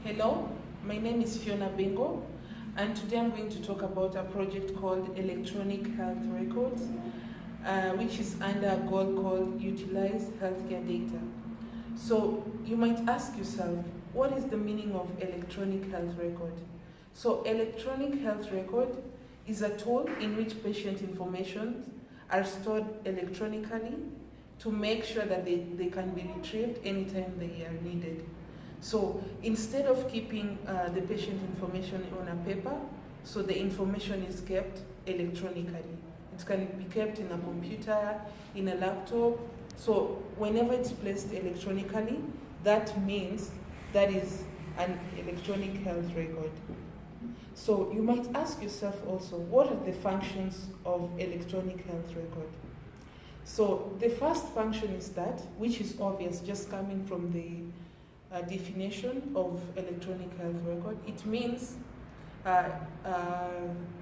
Hello, my name is Fiona Bengo, and today I'm going to talk about a project called Electronic Health Records, which is under a goal called Utilize Healthcare Data. So you might ask yourself, what is the meaning of electronic health record? So electronic health record is a tool in which patient information are stored electronically to make sure that they can be retrieved anytime they are needed. So instead of keeping the patient information on a paper, so the information is kept electronically. It can be kept in a computer, in a laptop. So whenever it's placed electronically, that means that is an electronic health record. So you might ask yourself also, what are the functions of electronic health record? So the first function is that, which is obvious, just coming from the definition of electronic health record. It means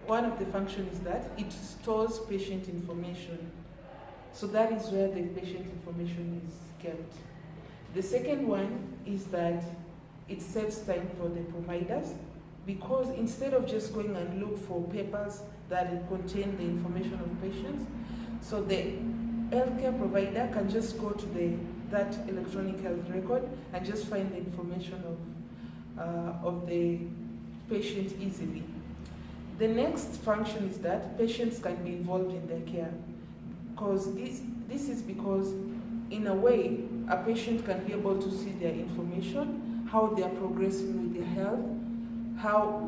one of the functions is that it stores patient information. So that is where the patient information is kept. The second one is that it saves time for the providers, because instead of just going and look for papers that contain the information of patients, so the healthcare provider can just go to that electronic health record and just find the information of the patient easily. The next function is that patients can be involved in their care, because this is because in a way a patient can be able to see their information, how they are progressing with their health,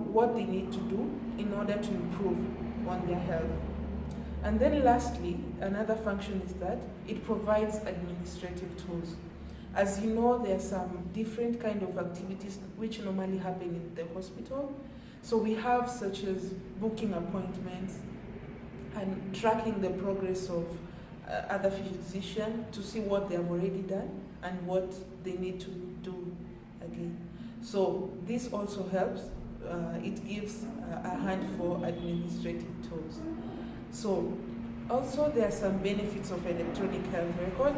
what they need to do in order to improve on their health. And then lastly, another function is that it provides administrative tools. As you know, there are some different kind of activities which normally happen in the hospital. So we have such as booking appointments and tracking the progress of other physicians to see what they have already done and what they need to do again. So this also helps. It gives a hand for administrative tools. So also there are some benefits of electronic health record.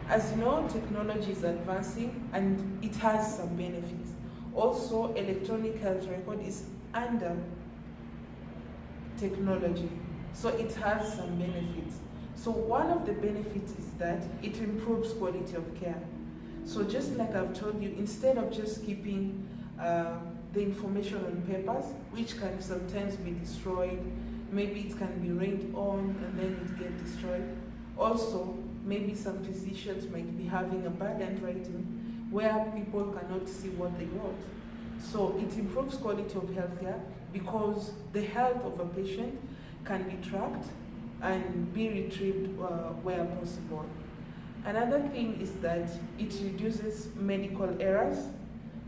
As you know, technology is advancing and it has some benefits. Also, electronic health record is under technology, so it has some benefits. So one of the benefits is that it improves quality of care. So just like I've told you, instead of just keeping the information on papers, which can sometimes be destroyed, maybe it can be rained on and then it gets destroyed. Also, maybe some physicians might be having a bad handwriting where people cannot see what they wrote. So it improves quality of healthcare because the health of a patient can be tracked and be retrieved where possible. Another thing is that it reduces medical errors,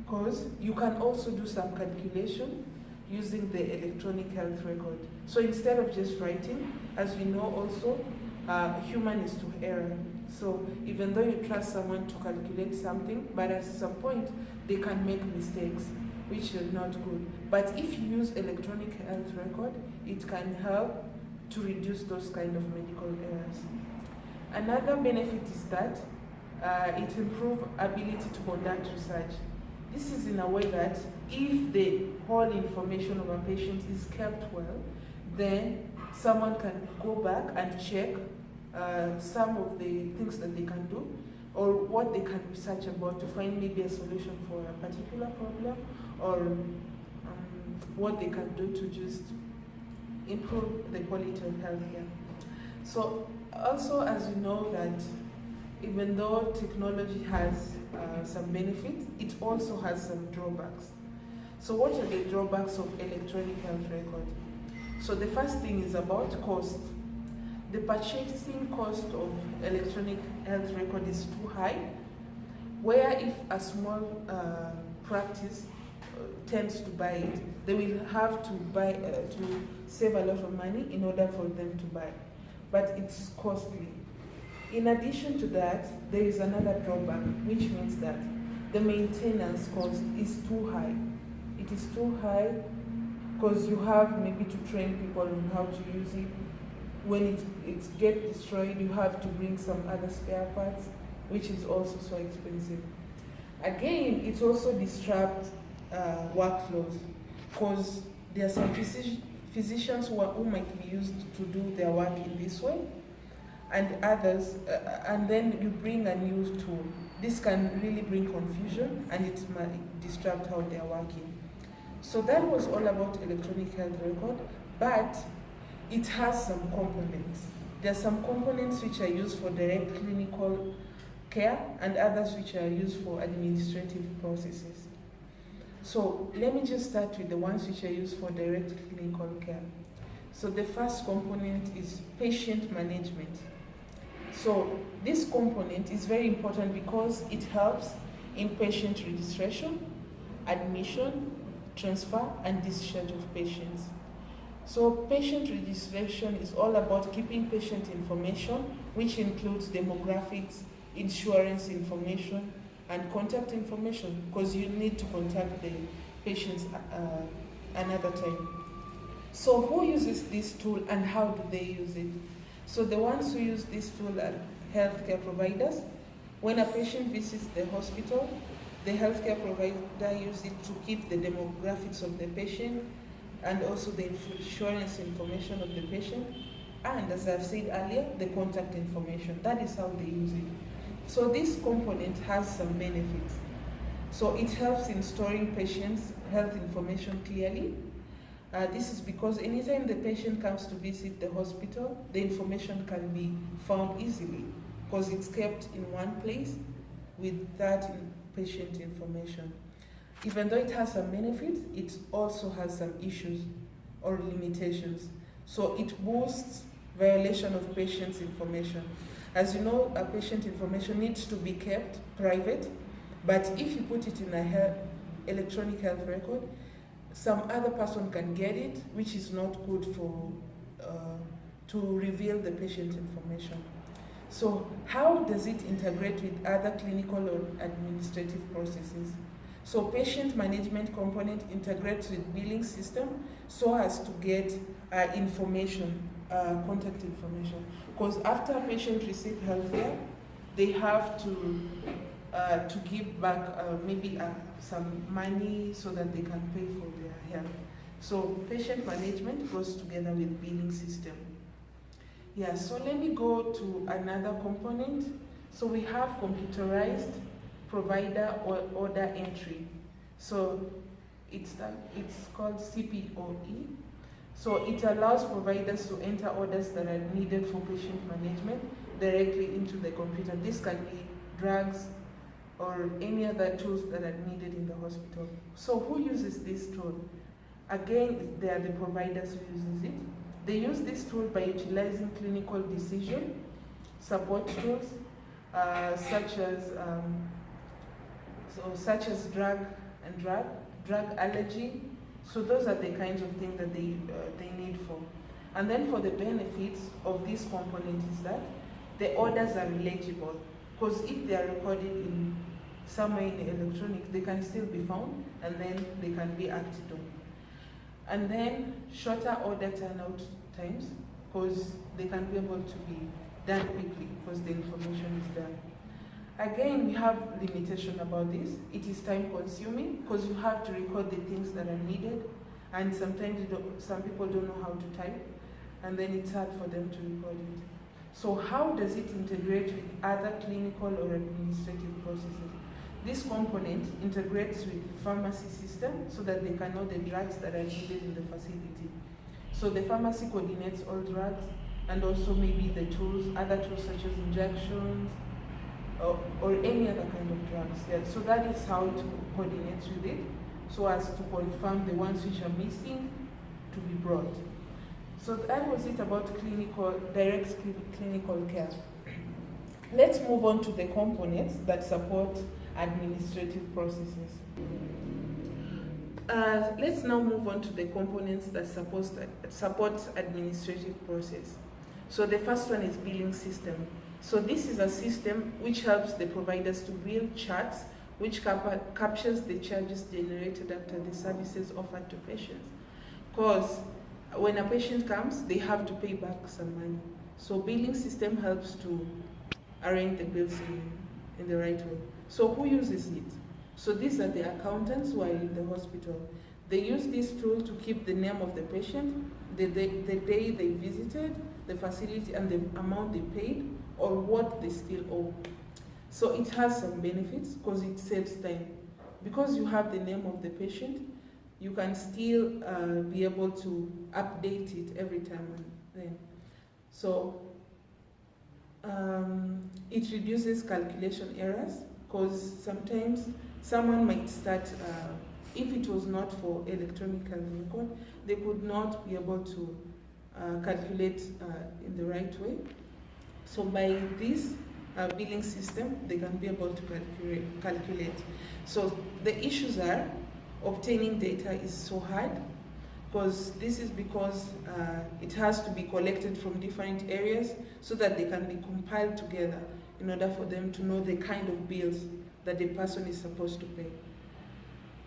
because you can also do some calculation using the electronic health record. So instead of just writing, as we know also, human is to error. So even though you trust someone to calculate something, but at some point they can make mistakes, which is not good. But if you use electronic health record, it can help to reduce those kind of medical errors. Another benefit is that it improves ability to conduct research. This is in a way that if the whole information of a patient is kept well, then someone can go back and check some of the things that they can do or what they can research about to find maybe a solution for a particular problem, or what they can do to just improve the quality of healthcare. So also, as you know, that even though technology has some benefits, it also has some drawbacks. So what are the drawbacks of electronic health record? So the first thing is about cost. The purchasing cost of electronic health record is too high, where if a small practice tends to buy it, they will have to buy to save a lot of money in order for them to buy. But it's costly. In addition to that, there is another drawback, which means that the maintenance cost is too high. It is too high because you have maybe to train people on how to use it. When it gets destroyed, you have to bring some other spare parts, which is also so expensive. Again, it also disrupts workflows, because there are some physicians who might be used to do their work in this way, and others, and then you bring a new tool. This can really bring confusion, and it might disrupt how they are working. So that was all about electronic health record, but it has some components. There are some components which are used for direct clinical care and others which are used for administrative processes. So let me just start with the ones which are used for direct clinical care. So the first component is patient management. So this component is very important because it helps in patient registration, admission, transfer, and discharge of patients. So patient registration is all about keeping patient information, which includes demographics, insurance information, and contact information, because you need to contact the patients another time. So who uses this tool and how do they use it? So the ones who use this tool are healthcare providers. When a patient visits the hospital, the healthcare provider uses it to keep the demographics of the patient and also the insurance information of the patient, and as I've said earlier, the contact information. That is how they use it. So this component has some benefits. So it helps in storing patients' health information clearly. This is because anytime the patient comes to visit the hospital, the information can be found easily because it's kept in one place with that patient information. Even though it has some benefits, it also has some issues or limitations. So it boosts violation of patient's information. As you know, a patient information needs to be kept private, but if you put it in a electronic health record, some other person can get it, which is not good for to reveal the patient information. So how does it integrate with other clinical or administrative processes? So patient management component integrates with billing system so as to get information, contact information. Because after a patient receives healthcare, they have to give back maybe some money so that they can pay for their health. So patient management goes together with billing system. Yeah, so let me go to another component. So we have computerized provider or order entry. So it's called CPOE. So it allows providers to enter orders that are needed for patient management directly into the computer. This can be drugs or any other tools that are needed in the hospital. So who uses this tool? Again, they are the providers who uses it. They use this tool by utilizing clinical decision support tools such as drug allergy. So those are the kinds of things that they need for. And then for the benefits of this component is that the orders are legible, because if they are recorded in somewhere in the electronic, they can still be found and then they can be acted on. And then shorter order turnout times, because they can be able to be done quickly because the information is there. Again, we have limitation about this. It is time consuming because you have to record the things that are needed, and sometimes some people don't know how to type, and then it's hard for them to record it. So how does it integrate with other clinical or administrative processes? This component integrates with pharmacy system so that they can know the drugs that are needed in the facility. So the pharmacy coordinates all drugs and also maybe the tools, other tools such as injections or any other kind of drugs. Yeah. So that is how it coordinates with it, so as to confirm the ones which are missing to be brought. So that was it about direct clinical care. Let's move on to the components that support administrative processes. Let's now move on to the components that support administrative process. So the first one is billing system. So this is a system which helps the providers to build charts which captures the charges generated after the services offered to patients. Because when a patient comes, they have to pay back some money. So billing system helps to arrange the bills in the right way. So who uses it? So these are the accountants who are in the hospital. They use this tool to keep the name of the patient, the day they visited, the facility, and the amount they paid, or what they still owe. So it has some benefits because it saves time. Because you have the name of the patient, you can still be able to update it every time and then. So it reduces calculation errors because sometimes someone might start, if it was not for electronic health record, they could not be able to calculate in the right way. So by this billing system, they can be able to calculate. So the issues are obtaining data is so hard because this is because it has to be collected from different areas so that they can be compiled together in order for them to know the kind of bills that the person is supposed to pay.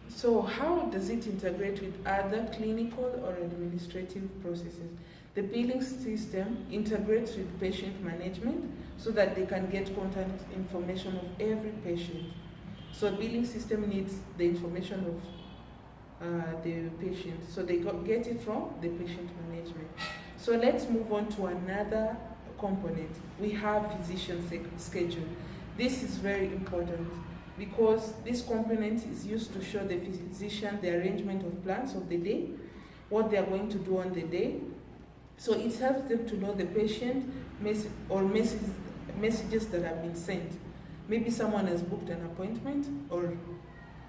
So how does it integrate with other clinical or administrative processes? The billing system integrates with patient management so that they can get contact information of every patient. So a billing system needs the information of the patient. So they get it from the patient management. So let's move on to another component. We have physician schedule. This is very important because this component is used to show the physician the arrangement of plans of the day, what they are going to do on the day. So it helps them to know the patient messages that have been sent. Maybe someone has booked an appointment or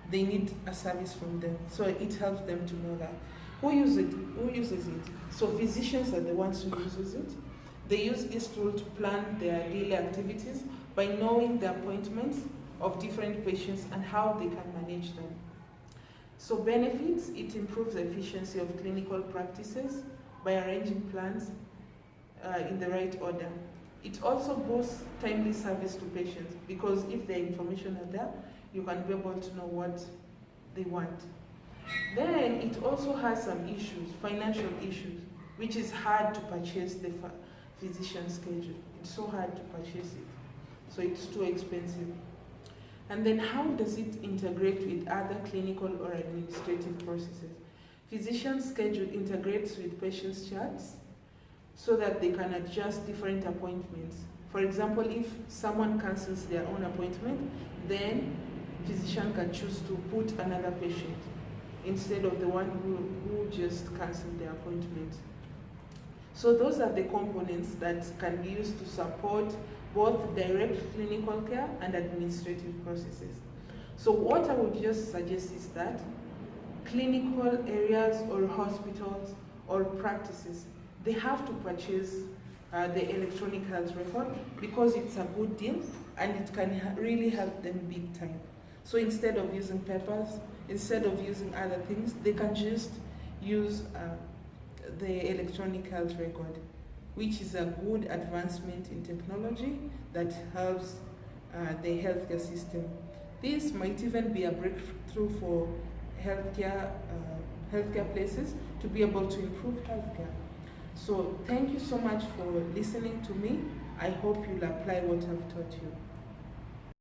they need a service from them. So it helps them to know that. Who uses it? So physicians are the ones who uses it. They use this tool to plan their daily activities by knowing the appointments of different patients and how they can manage them. So benefits, it improves the efficiency of clinical practices by arranging plans in the right order. It also boosts timely service to patients because if the information are there, you can be able to know what they want. Then it also has some issues, financial issues, which is hard to purchase the physician schedule. It's so hard to purchase it, so it's too expensive. And then how does it integrate with other clinical or administrative processes? Physician schedule integrates with patients' charts so that they can adjust different appointments. For example, if someone cancels their own appointment, then physician can choose to put another patient instead of the one who just canceled their appointment. So those are the components that can be used to support both direct clinical care and administrative processes. So what I would just suggest is that clinical areas or hospitals or practices, they have to purchase the electronic health record because it's a good deal and it can really help them big time. So instead of using papers, instead of using other things, they can just use the electronic health record, which is a good advancement in technology that helps the healthcare system. This might even be a breakthrough for healthcare places to be able to improve healthcare. So thank you so much for listening to me. I hope you'll apply what I've taught you.